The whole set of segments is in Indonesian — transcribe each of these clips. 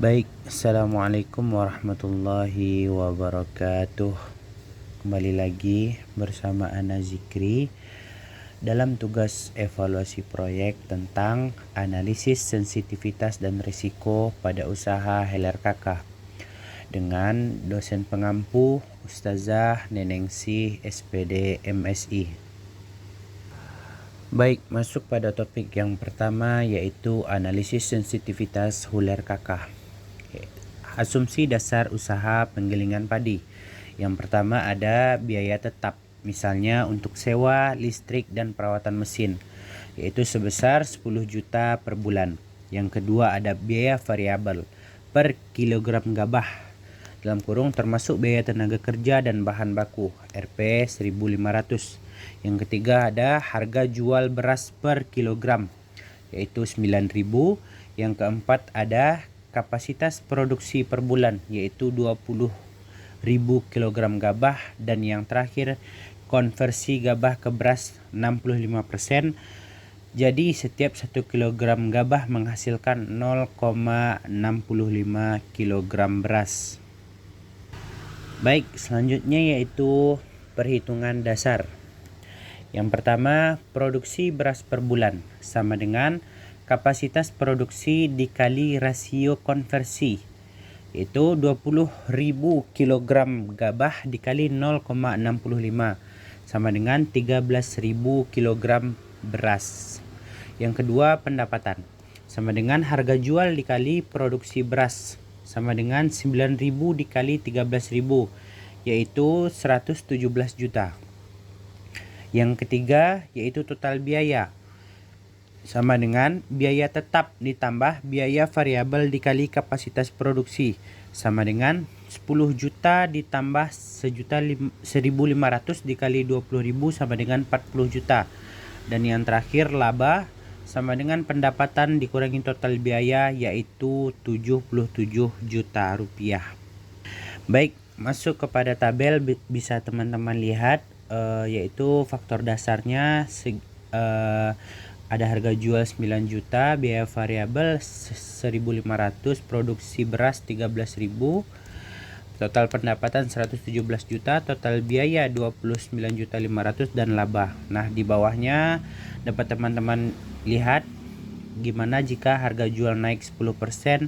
Baik, Assalamualaikum warahmatullahi wabarakatuh. Kembali lagi bersama Ana Zikri dalam tugas evaluasi proyek tentang analisis sensitivitas dan risiko pada usaha HLRKK dengan dosen pengampu Ustazah Neningsih SPD MSI. Baik, masuk pada topik yang pertama yaitu analisis sensitivitas HLRKK. Asumsi dasar usaha penggilingan padi. Yang pertama ada biaya tetap, misalnya untuk sewa, listrik, dan perawatan mesin, yaitu sebesar 10 juta per bulan. Yang kedua ada biaya variabel per kilogram gabah, dalam kurung termasuk biaya tenaga kerja dan bahan baku, Rp 1.500. Yang ketiga ada harga jual beras per kilogram, yaitu 9.000. Yang keempat ada kapasitas produksi per bulan, yaitu 20.000 kilogram gabah. Dan yang terakhir konversi gabah ke beras 65%. Jadi setiap 1 kilogram gabah menghasilkan 0,65 kilogram beras. Baik, selanjutnya yaitu perhitungan dasar. Yang pertama, produksi beras per bulan sama dengan kapasitas produksi dikali rasio konversi, yaitu 20.000 kilogram gabah dikali 0,65 sama dengan 13.000 kilogram beras. Yang kedua, pendapatan sama dengan harga jual dikali produksi beras sama dengan 9.000 dikali 13.000, yaitu 117 juta. Yang ketiga yaitu total biaya sama dengan biaya tetap ditambah biaya variabel dikali kapasitas produksi sama dengan 10 juta ditambah 1.500 dikali 20.000 sama dengan 40 juta. Dan yang terakhir laba sama dengan pendapatan dikurangi total biaya, yaitu 77 juta rupiah. Baik, masuk kepada tabel bisa teman-teman lihat, yaitu faktor dasarnya ada harga jual 9 juta, biaya variabel 1.500, produksi beras 13.000, total pendapatan 117 juta, total biaya 29.500 dan laba. Nah, di bawahnya dapat teman-teman lihat gimana jika harga jual naik 10%,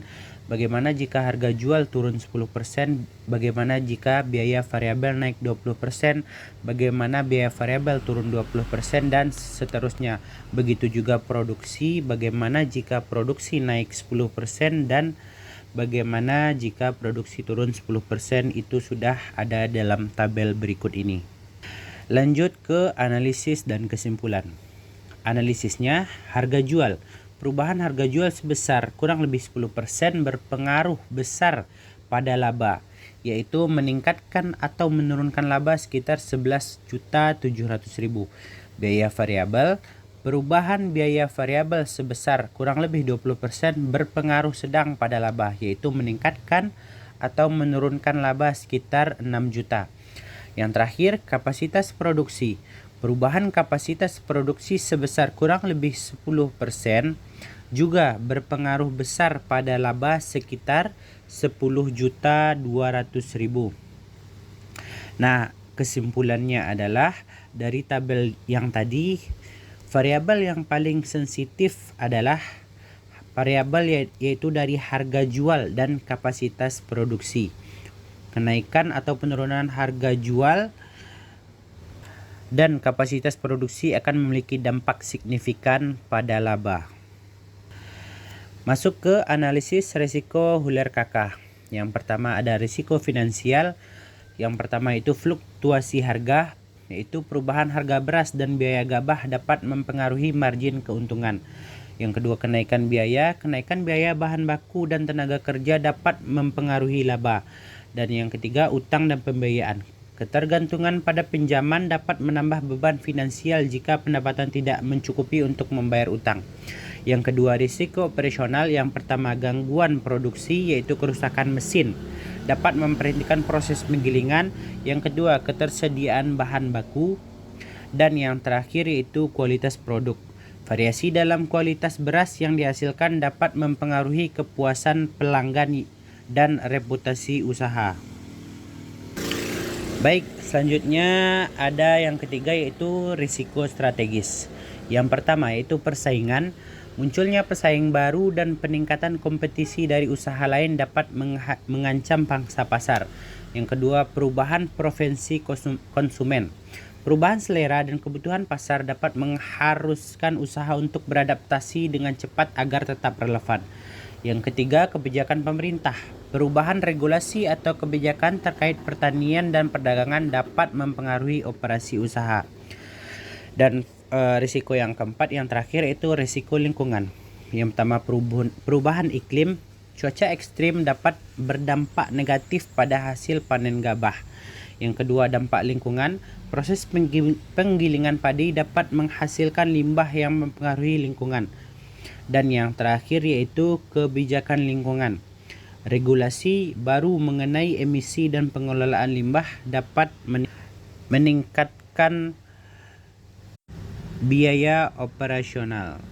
bagaimana jika harga jual turun 10%, bagaimana jika biaya variabel naik 20%, bagaimana biaya variabel turun 20%, dan seterusnya. Begitu juga produksi, bagaimana jika produksi naik 10% dan bagaimana jika produksi turun 10%, itu sudah ada dalam tabel berikut ini. Lanjut ke analisis dan kesimpulan. Analisisnya, harga jual. Perubahan harga jual sebesar kurang lebih 10% berpengaruh besar pada laba, yaitu meningkatkan atau menurunkan laba sekitar 11.700.000. Biaya variabel. Perubahan biaya variabel sebesar kurang lebih 20% berpengaruh sedang pada laba, yaitu meningkatkan atau menurunkan laba sekitar 6 juta. Yang terakhir, kapasitas produksi. Perubahan kapasitas produksi sebesar kurang lebih 10% juga berpengaruh besar pada laba sekitar 10.200.000. Nah, kesimpulannya adalah dari tabel yang tadi, variabel yang paling sensitif adalah variabel yaitu dari harga jual dan kapasitas produksi. Kenaikan atau penurunan harga jual dan kapasitas produksi akan memiliki dampak signifikan pada laba. Masuk ke analisis risiko HLRKK. Yang pertama ada risiko finansial. Yang pertama itu fluktuasi harga, yaitu perubahan harga beras dan biaya gabah dapat mempengaruhi margin keuntungan. Yang kedua, kenaikan biaya bahan baku dan tenaga kerja dapat mempengaruhi laba. Dan yang ketiga, utang dan pembiayaan. Ketergantungan pada pinjaman dapat menambah beban finansial jika pendapatan tidak mencukupi untuk membayar utang. Yang kedua, risiko operasional. Yang pertama, gangguan produksi, yaitu kerusakan mesin dapat memberhentikan proses penggilingan. Yang kedua, ketersediaan bahan baku. Dan yang terakhir yaitu kualitas produk. Variasi dalam kualitas beras yang dihasilkan dapat mempengaruhi kepuasan pelanggan dan reputasi usaha. Baik, selanjutnya ada yang ketiga yaitu risiko strategis. Yang pertama yaitu persaingan. Munculnya pesaing baru dan peningkatan kompetisi dari usaha lain dapat mengancam pangsa pasar. Yang kedua, perubahan preferensi konsumen. Perubahan selera dan kebutuhan pasar dapat mengharuskan usaha untuk beradaptasi dengan cepat agar tetap relevan. Yang ketiga, kebijakan pemerintah. Perubahan regulasi atau kebijakan terkait pertanian dan perdagangan dapat mempengaruhi operasi usaha. Dan risiko yang keempat, yang terakhir, itu risiko lingkungan. Yang pertama, perubahan iklim. Cuaca ekstrim dapat berdampak negatif pada hasil panen gabah. Yang kedua, dampak lingkungan. Proses penggilingan padi dapat menghasilkan limbah yang mempengaruhi lingkungan. Dan yang terakhir yaitu kebijakan lingkungan. Regulasi baru mengenai emisi dan pengelolaan limbah dapat meningkatkan biaya operasional.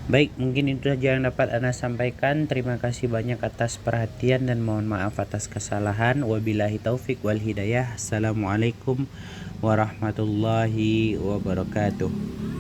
Baik, mungkin itu saja yang dapat Ana sampaikan. Terima kasih banyak atas perhatian dan mohon maaf atas kesalahan. Wabillahi taufik wal hidayah. Assalamualaikum warahmatullahi wabarakatuh.